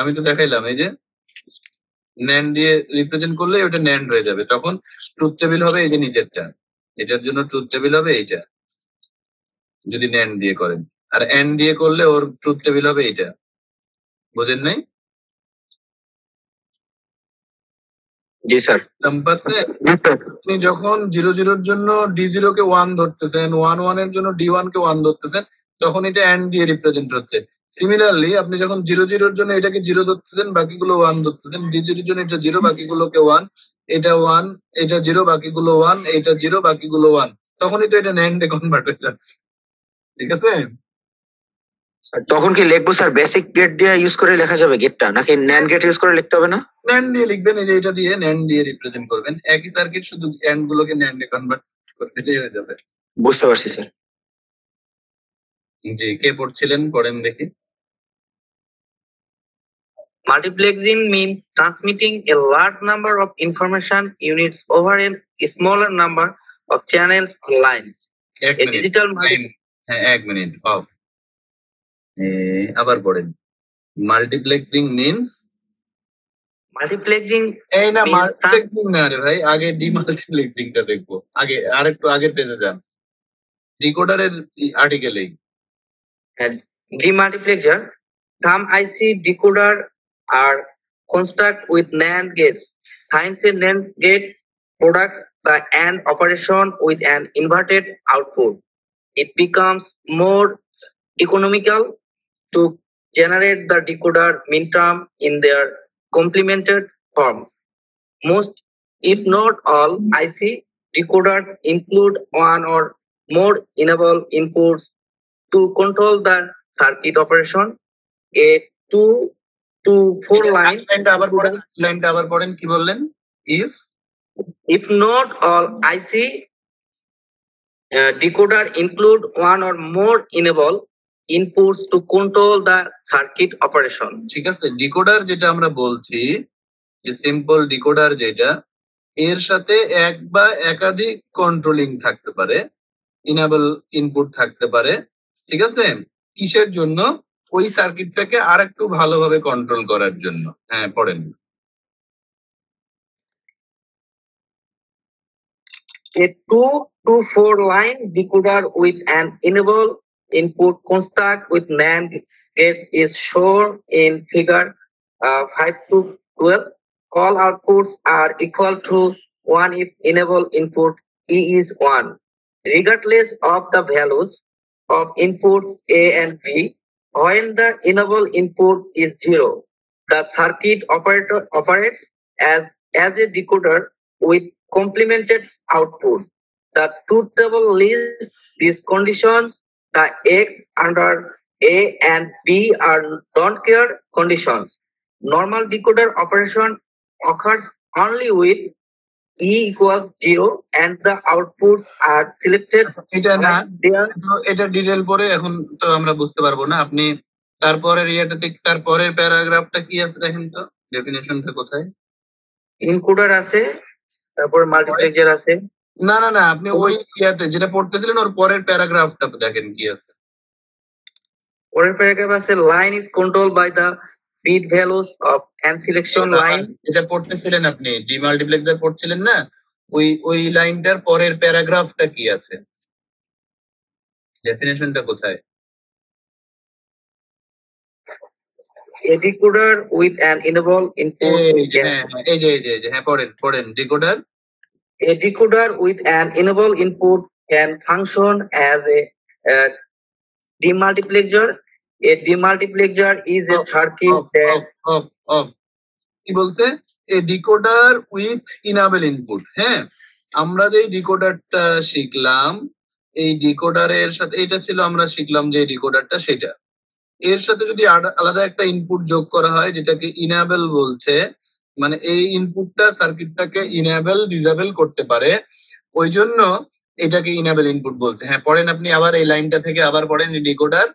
A: আমি তো দেখাইলাম এই যে ন্যান্ড দিয়ে রিপ্রেজেন্ট করলে ওটা ন্যান্ড হয়ে যাবে, তখন ট্রুথ টেবিল হবে এই যে নিচেরটা, এটার জন্য ট্রুথ টেবিল হবে এইটা যদি ন্যান্ড দিয়ে করেন, আর এন্ড দিয়ে করলে ওর ট্রুথ টেবিল হবে এইটা। বুঝেন নাই?
D: জি স্যার।
A: কম্পাসে আপনি যখন 0 0 জন্য D0 কে 1 ধরতেছেন, 1 1 এর জন্য D1 কে 1 ধরতেছেন, তখন এটা এন্ড দিয়ে রিপ্রেজেন্ট হচ্ছে। সিমিলারলি আপনি যখন 0 0 এর জন্য এটাকে 0 ধরতেছেন, বাকিগুলো 1 ধরতেছেন, D0 এর জন্য এটা 0 বাকিগুলোকে 1, এটা 1 এটা 0 বাকিগুলো 1, এটা 0 বাকিগুলো 1, তখনই তো এটা ন্যান্ডে কনভার্ট হয়ে যাচ্ছে। ঠিক আছে?
D: তখন কি লিখবো স্যার বেসিক গেট দিয়ে ইউজ করে লেখা যাবে গেটটা, নাকি ন্যান্ড গেট ইউজ করে লিখতে হবে না?
A: ন্যান্ড দিয়ে লিখবেন, এই যে এটা দিয়ে ন্যান্ড দিয়ে রিপ্রেজেন্ট করবেন, একই সার্কিট, শুধু এন্ড গুলোকে ন্যান্ডে কনভার্ট করতে হয়ে যাবে।
D: বুঝতে পারছি স্যার।
A: জি, কে পড়ছিলেন? পড়েন দেখি।
B: Multiplexing means transmitting a large number of information units over a smaller number of channels or lines.
A: এক
B: A
A: মিনিট,
B: digital
A: হ্যাঁ 1 মিনিট অফ। আবার পড়েন। মাল্টিপ্লেক্সিং মিন্স,
B: multiplexing
A: এই না
B: means
A: মাল্টিপ্লেক্সিং না রে ভাই, আগে ডিমাল্টিপ্লেক্সিংটা দেখবো। আগে আরেকটু আগের পেজে যান, ডিকোডারের আর্টিকেলেই।
B: demultiplexer. Some IC decoder are construct with NAND gates. Hence, a NAND gate products the AND operation with an inverted output. It becomes more economical to generate the decoder minterm in their complemented form. Most, if not all, IC decoders include one or more enable inputs to control the circuit operation. A 2 to 4 line
A: লাইনটা আবার পড়েন, কি বললেন?
B: if not all IC decoder include one or more enable inputs to control the circuit operation.
A: ঠিক আছে, decoder যেটা আমরা বলছি, যে সিম্পল ডিকোডার যেটা, এর সাথে এক বা একাধিক কন্ট্রোলিং থাকতে পারে, ইনেবল ইনপুট থাকতে পারে। ঠিক আছে? কিসের জন্য? ওই সার্কিটটাকে আরেকটু ভালোভাবে কন্ট্রোল করার জন্য। হ্যাঁ পড়েন।
B: A 2 to 4 line decoder with an enable input construct with NAND gates is shown in figure 5 to 12. All outputs are equal to 1 if enable input E is 1. Regardless of the values of inputs A and B, when the enable input is 0, the circuit operates as a decoder with complemented outputs. The truth table lists these conditions. The X under A and B are don't care conditions. Normal decoder operation occurs only with E equals 0 and the outputs are selected.
A: এটা না,
B: There
A: এটা detail পরে এখন তো আমরা বুঝতে পারবো না। আপনি তারপরের ইয়েটাতে, তারপরের প্যারাগ্রাফটা কি আছে দেখেন তো, ডেফিনেশনটা কোথায়?
B: encoder আছে, তারপর মাল্টিপ্লেক্সার আছে।
A: না না না, আপনি ওই ইয়াতে যেটা পড়তেছিলেন ওর পরের প্যারাগ্রাফটা দেখেন কি আছে।
B: পরের প্যারাগ্রাফ আছে line is control by the bit values of and selection line.
A: যেটা পড়তেছিলেন আপনি, ডিমাল্টিপ্লেক্সার পড়ছিলেন না, ওই লাইনটার পরের প্যারাগ্রাফটা কি আছে, ডেফিনেশনটা কোথায়?
B: A decoder with an enable input
A: হ্যাঁ পড়েন decoder.
B: A decoder with an enable input can function as a demultiplexer. A demultiplexer is a circuit that
A: কি বলছে? এ ডিকোডার উইথ ইনেবল ইনপুট। হ্যাঁ, আমরা যে ডিকোডারটা শিখলাম, এই ডিকোডারের সাথে, এটা ছিল আমরা শিখলাম যে ডিকোডারটা, সেটা এর সাথে যদি আলাদা একটা ইনপুট যোগ করা হয় যেটাকে ইনেবল বলছে, মানে এই ইনপুটটা সার্কিটটাকে ইনেবল ডিসেবল করতে পারে, ওই জন্য এটাকে ইনেবল ইনপুট বলছে। হ্যাঁ পড়েন আপনি আবার এই লাইনটা থেকে, আবার পড়েন decoder.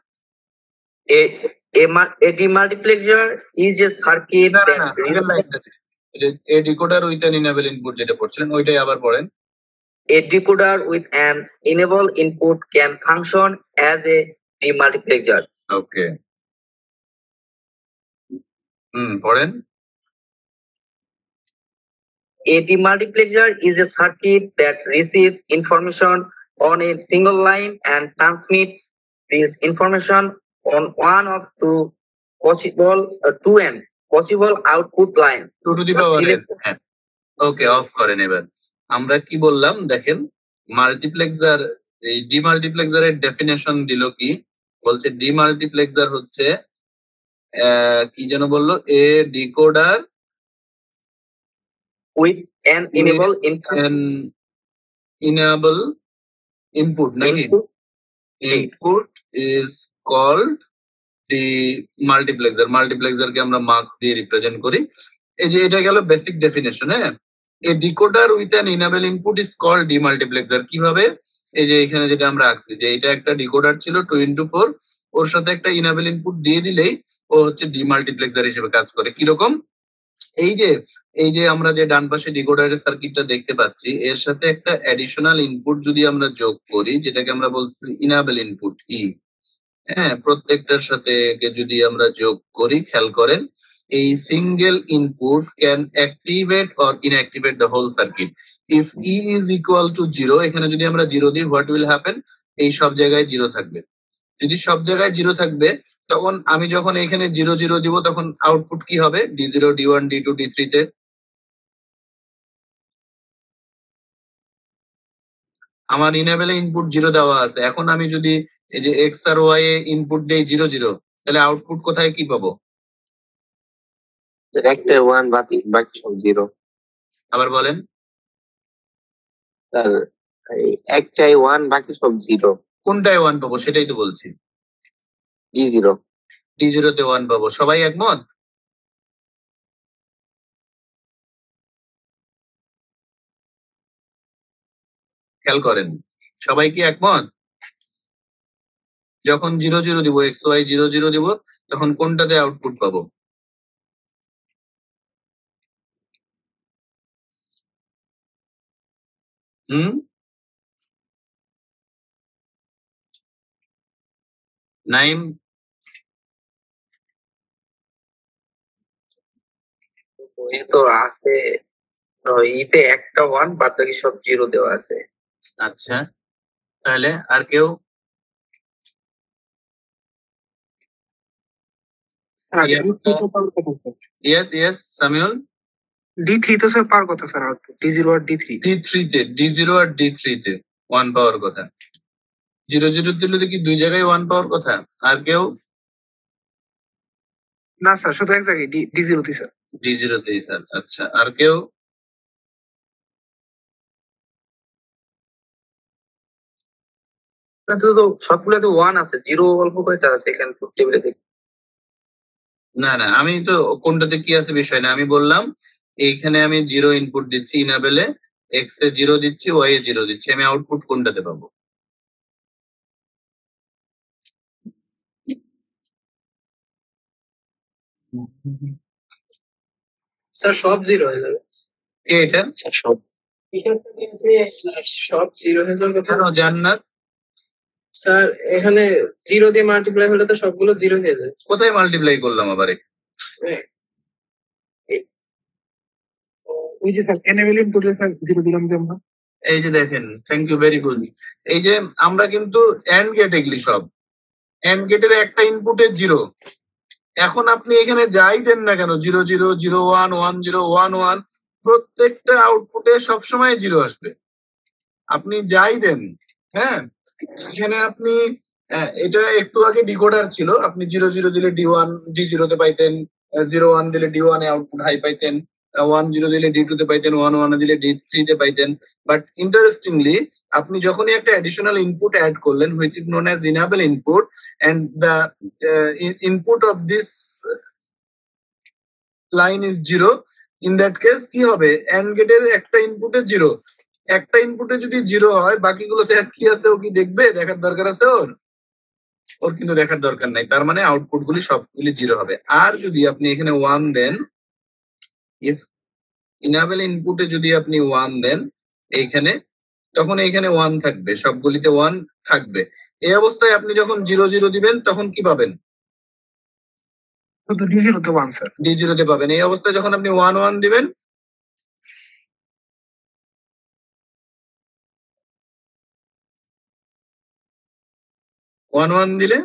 B: a demultiplexer is a circuit
A: A decoder with an enable input যেটা পড়ছিলেন ওইটাই আবার পড়েন।
B: A decoder with an enable input can function as a demultiplexer.
A: ওকে, পড়েন।
B: A demultiplexer is a circuit that receives information on a single line and transmits this information on one of two possible output lines.
A: 2 to the power n। হ্যাঁ, ওকে, of করেন। এবার আমরা কি বললাম দেখেন, multiplexer, এই ডিমাল্টিপ্লেক্সারের definition দিল কি, বলছে ডিমাল্টিপ্লেক্সার হচ্ছে কি যেন বললো, এ decoder
B: with an enable input.
A: enable input নাকি? Input is called the multiplexer. Multiplexer কে আমরা মার্কস দিয়ে রিপ্রেজেন্ট করি। এই যে এটা গেল বেসিক ডেফিনেশন। হ্যাঁ, a decoder with an enable input is called demultiplexer। কিভাবে? এই যে এখানে যেটা আমরা আঁকছি, যে এটা একটা ডিকোডার ছিল 2x4, ওর সাথে একটা enable input দিয়ে দিলেই ও হচ্ছে ডিমাল্টিপ্লেক্সার হিসেবে কাজ করে। কিরকম? এই যে আমরা যে ডান পাশে ডিকোডারের সার্কিটটা দেখতে পাচ্ছি, এর সাথে একটা অ্যাডিশনাল ইনপুট যদি আমরা যোগ করি, যেটাকে আমরা বলছি ইনাবেল ইনপুট ই। হ্যাঁ, প্রত্যেকটার সাথে যদি আমরা যোগ করি, খেয়াল করেন, এই single input can activate or inactivate the whole circuit. If E is equal to 0, এখানে যদি আমরা 0 দিই, হোয়াট উইল হ্যাপেন? এই সব জায়গায় 0 থাকবে। যদি সব জায়গায় 0 থাকবে, তখন আমি যখন এখানে 0 0 দিব, তখন আউটপুট কি হবে? D0 D1 D2 D3 তে। আমার ইনেবলে ইনপুট 0 দেওয়া আছে। এখন আমি যদি এই যে x R Y A input দেই 0 0, তাহলে আউটপুট কোথায় কি পাবো?
D: একটা 1 বাকি সব 0।
A: আবার বলেন।
D: স্যার একটাই 1 বাকি সব 0।
A: কোনটায় 1 পাবো সেটাই তো বলছি।
D: D0
A: D0 তে 1 পাবো। সবাই একমত? খেয়াল করেন, সবাই কি একমত? যখন 0 0 দিব, এক্স ওয়াই 0 0 দিব, তখন কোনটাতে আউটপুট পাবো? নাইম,
B: এই তো আছে, ইতে একটা 1, বাদ বাকি সব 0 দেওয়া আছে।
A: আচ্ছা, তাহলে আর কেউ? Yes yes Samiul.
C: D3 তো স্যার পার কথা স্যার, আউটপুট D0 আর D3।
A: D0 আর D3 তে 1 পাওয়ার কথা। 0 0 দিলে কি দুই জায়গায় 1 পাওয়ার কথা? আর কেউ?
C: না স্যার, শুধু এক জায়গায় D0 তে স্যার।
A: D0 তেই স্যার। আচ্ছা, আর কেউ?
B: তো সবগুলোতে 1 আছে, 0 অল্প কয়টা আছে এখানে টেবিলে দেখি।
A: না না, আমি তো কোনটাতে কি আছে বিষয় না, আমি বললাম এইখানে আমি 0 ইনপুট দিচ্ছি ইনাবেলে, এক্স এ 0 দিচ্ছি, ওয়াই এ 0 দিচ্ছি, আমি আউটপুট কোনটাতে পাবো?
C: স্যার সব 0 হয়ে যাবে।
A: এটা
D: সব
C: সব 0 হয়ে যাওয়ার কথা
A: কেন জান্নাত?
C: স্যার, এখানে 0 দিয়ে মাল্টিপ্লাই হলে তো সবগুলো 0 হয়ে যায়।
A: কোথায় মাল্টিপ্লাই করলাম আবার?
C: ওই যে স্যার এনেবল ইনপুটে স্যার 0 দিলাম যে আমরা।
A: এই যে দেখেন, থ্যাংক ইউ, ভেরি গুড। এই যে আমরা কিন্তু এন্ড গেট, এগুলি সব এন্ড গেটের একটা ইনপুটে 0। এখন আপনি এখানে যাই দেন না কেন, 0 0 0 1 1 0 1 1, প্রত্যেকটা আউটপুটে সবসময় 0 আসবে। আপনি যাই দেন। হ্যাঁ, এখানে আপনি এটা একটু আগে ডিকোডার ছিল, আপনি 0 0 দিলে D1 D0 তে পাইতেন, 0 1 দিলে D1 এ আউটপুট হাই পাইতেন, 1 0 দিলে D2 তে পাইতেন, 1 1 দিলে D3 তে পাইতেন। বাট ইন্টারেস্টিংলি, আপনি যখনই একটা অ্যাডিশনাল ইনপুট অ্যাড করলেন, which is known as enable input, and the input of this line is 0, in that case কি হবে? এন্ড গেটের একটা ইনপুটে 0, একটা ইনপুটে যদি 0 হয়, বাকিগুলোতে আর কি আছে ও কি দেখবে? দেখার দরকার আছে ওর কিন্তু দেখার দরকার নাই। তার মানে আউটপুট গুলি সবগুলি 0 হবে। আর যদি আপনি এখানে 1 দেন, ইফ ইনাবেল ইনপুটে যদি আপনি 1 দেন, এইখানে তখন এইখানে 1 থাকবে, সবগুলিতে 1 থাকবে। এই অবস্থায় আপনি যখন 0 0 দিবেন তখন কি পাবেন?
E: শুধু D0 তে 1 স্যার।
A: D0 তে পাবেন। এই অবস্থায় যখন আপনি 1 1 দিবেন, দিলে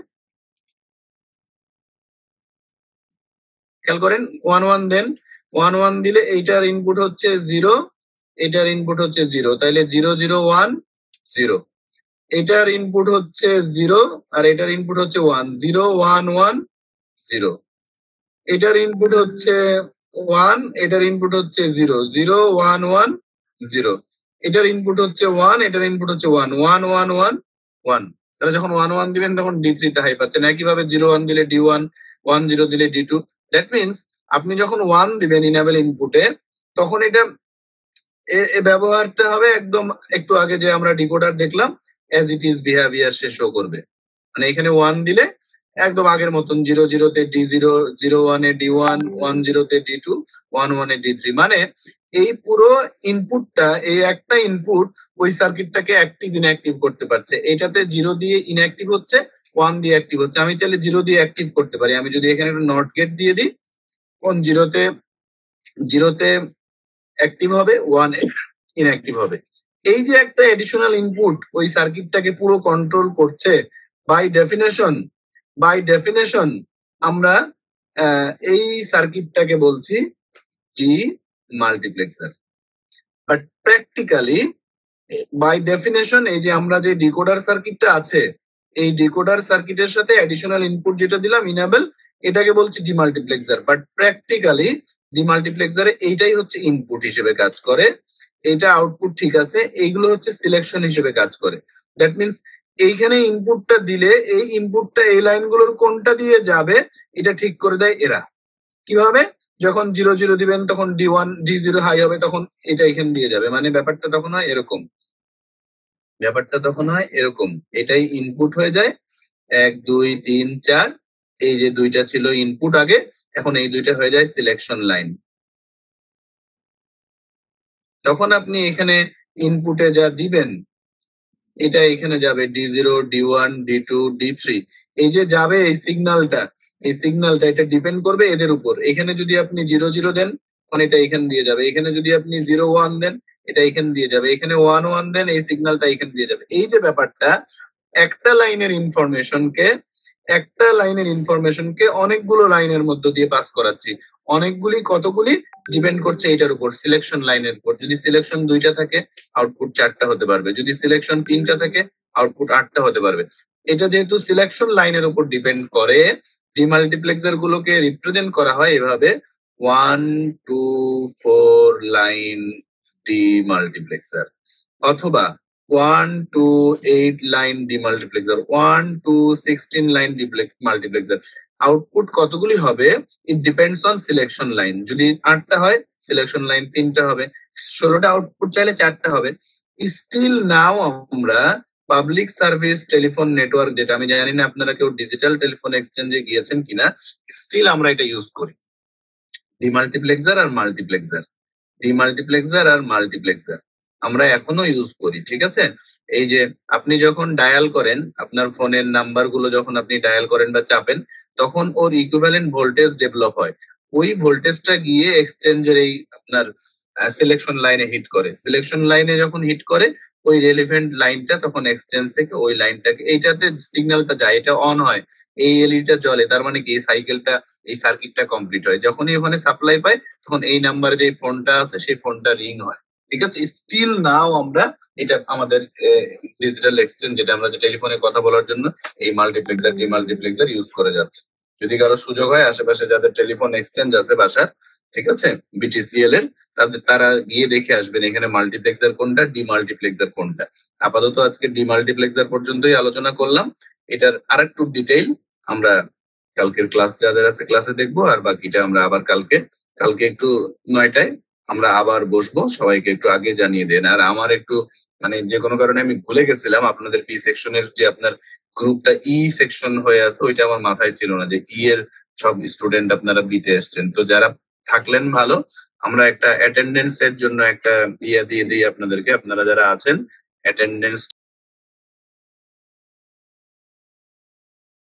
A: খেয়াল করেন 1 1 দেন, 1 1 দিলে এইটার ইনপুট হচ্ছে 0, এটার ইনপুট হচ্ছে 0, তাইলে 0 0 1 0। এটার ইনপুট হচ্ছে 0 আর এটার ইনপুট হচ্ছে 1, 0 1 1 0। এটার ইনপুট হচ্ছে 1, এটার ইনপুট হচ্ছে 0, 0 1 1 0। এটার ইনপুট হচ্ছে 1, এটার ইনপুট হচ্ছে 1 1 1 1 1। তাহলে যখন 1 1 দিবেন তখন D3 তে হাই পাচ্ছেন। একইভাবে 0 1 দিলে D1, 1 0 দিলে D2। দ্যাট মিনস আপনি যখন 1 দিবেন ইনেবল ইনপুটে, তখন এটা ব্যবহারটা হবে একদম একটু আগে যে আমরা ডিকোডার দেখলাম as it is behaviour say show করবে। মানে এখানে 1 দিলে একদম আগের মতন 0 0 তে D0, 0 1 এ D1, 1 0 তে D2, 1 1 এ D3। মানে এই পুরো ইনপুটটা, এই একটা ইনপুট ওই সার্কিটটাকে অ্যাক্টিভ ইনঅ্যাক্টিভ করতে পারছে। এটাতে 0 দিয়ে ইনঅ্যাক্টিভ হচ্ছে, 1 দিয়ে অ্যাক্টিভ হচ্ছে। আমি চাইলে 0 দিয়ে অ্যাক্টিভ করতে পারি। আমি যদি এখানে একটা নট গেট দিয়ে দিই, কোন 0 তে অ্যাক্টিভ হবে, 1 ইনঅ্যাক্টিভ হবে। এই যে একটা এডিশনাল ইনপুট ওই সার্কিটটাকে পুরো কন্ট্রোল করছে, বাই ডেফিনেশন আমরা এই সার্কিটটাকে বলছি demultiplexer. But practically by definition এই যে আমরা যে ডিকোডার সার্কিটটা আছে, এই ডিকোডার সার্কিটের সাথে এডিশনাল ইনপুট যেটা দিলাম ইনেবল, এটাকে বলছি ডিমাল্টিপ্লেক্সার। বাট প্র্যাকটিক্যালি ডিমাল্টিপ্লেক্সারে এইটাই হচ্ছে ইনপুট হিসেবে কাজ করে, এটা আউটপুট ঠিক আছে, এইগুলো হচ্ছে সিলেকশন হিসেবে কাজ করে। দ্যাট মিনস এইখানে ইনপুটটা দিলে এই ইনপুটটা এই লাইনগুলোর কোনটা দিয়ে যাবে এটা ঠিক করে দেয় এরা। কিভাবে? যখন 0 0 দিবেন তখন D1 D0 হাই হবে, তখন এটা এখানে দিয়ে যাবে। মানে ব্যাপারটা তখন হয় এরকম, এটাই ইনপুট হয়ে যায় 1 2 3 4। এই যে দুইটা ছিল ইনপুট আগে, এখন এই দুইটা হয়ে যায় সিলেকশন লাইন। তখন আপনি এখানে ইনপুটে যা দিবেন এটা এখানে যাবে D0, D1, D2, D3। এই যে যাবে এই সিগন্যালটা এটা ডিপেন্ড করবে এদের উপর। এখানে যদি আপনি 0 0 দেন তখন এটা এখানে দিয়ে যাবে, এখানে যদি আপনি 0 1 দেন এটা এখানে দিয়ে যাবে, এখানে 1 1 দেন এই সিগন্যালটা এখানে দিয়ে যাবে। এই যে ব্যাপারটা, একটা লাইনের ইনফরমেশনকে অনেকগুলো লাইনের মধ্য দিয়ে পাস করাচ্ছি। অনেকগুলি কতগুলি ডিপেন্ড করছে এটার উপর, সিলেকশন লাইনের উপর। যদি সিলেকশন 2টা থাকে আউটপুট 4টা হতে পারবে, যদি সিলেকশন 3টা থাকে আউটপুট 8টা হতে পারবে। এটা যেহেতু সিলেকশন লাইনের উপর ডিপেন্ড করে, ডিমাল্টিপ্লেক্সার গুলোকে রিপ্রেজেন্ট করা হয় এভাবে 1 2 4 লাইন ডিমাল্টিপ্লেক্সার, অথবা 1 2 8 line demultiplexer, 1 2 16 line multiplexer. Output কতগুলি হবে it depends on selection line. যদি 8টা হয় সিলেকশন লাইন 3টা হবে, 16টা আউটপুট চাইলে 4টা হবে। স্টিল নাও আমরা পাবলিক সার্ভিস টেলিফোন নেটওয়ার্ক, যেটা আমি জানি না আপনারা কেউ ডিজিটাল টেলিফোন এক্সচেঞ্জে গিয়েছেন কিনা, স্টিল আমরা এটা ইউজ করি, ডিমাল্টিপ্লেক্সার আর মাল্টিপ্লেক্সার আমরা এখনো ইউজ করি। ঠিক আছে, এই যে আপনি যখন ডায়াল করেন, আপনার ফোনের নাম্বার গুলো যখন আপনি ডায়াল করেন বা চাপেন, তখন ওর ইকুইভ্যালেন্ট ভোল্টেজ ডেভেলপ হয়। ওই ভোল্টেজটা গিয়ে এক্সচেঞ্জের এই আপনার সিলেকশন লাইনে হিট করে। সিলেকশন লাইনে যখন হিট করে ওই রেলিভেন্ট লাইনটা তখন এক্সচেঞ্জ থেকে ওই লাইনটাকে, এইটাতে সিগন্যালটা যায়, এটা অন হয়, এই এলইডিটা জ্বলে। তার মানে কি এই সাইকেলটা, এই সার্কিটটা কমপ্লিট হয়। যখনই ওখানে সাপ্লাই পায় তখন এই নাম্বারে যে ফোনটা আছে সেই ফোনটা রিং হয়। ঠিক আছে, স্টিল নাও আমরা এটা আমাদের ডিজিটাল এক্সচেঞ্জ, যেটা আমরা যে টেলিফোনে কথা বলার জন্য এই মাল্টিপ্লেক্সার ডিমাল্টিপ্লেক্সার ইউজ করে যাচ্ছে। যদি কারো সুযোগ হয় আশেপাশে যাদের টেলিফোন এক্সচেঞ্জ আছে বাসার, ঠিক আছে, বিটিসিএল এর, তারা গিয়ে দেখে আসবেন এখানে মাল্টিপ্লেক্সার কোনটা, ডিমাল্টিপ্লেক্সার কোনটা। আপাতত আজকে ডিমাল্টিপ্লেক্সার পর্যন্তই আলোচনা করলাম। এটার আরেকটু ডিটেইল আমরা কালকের ক্লাস যাদের আছে ক্লাসে দেখবো, আর বাকিটা আমরা আবার কালকে একটু 9টায় আমরা আবার বসবো। সবাইকে একটু আগে জানিয়ে দেন। আর আমার একটু মানে যে কোনো কারণে আমি ভুলে গেছিলাম, আপনাদের বি সেকশনের যে আপনার গ্রুপটা ই সেকশন হয়ে আছে ওইটা আমার মাথায় ছিল না যে ই এর সব স্টুডেন্ট আপনারা বিতে এসছেন। তো যারা থাকলেন ভালো, আমরা একটা অ্যাটেন্ডেন্স এর জন্য একটা ইয়ে দিয়ে দিই আপনাদেরকে। আপনারা যারা আছেন অ্যাটেন্ডেন্স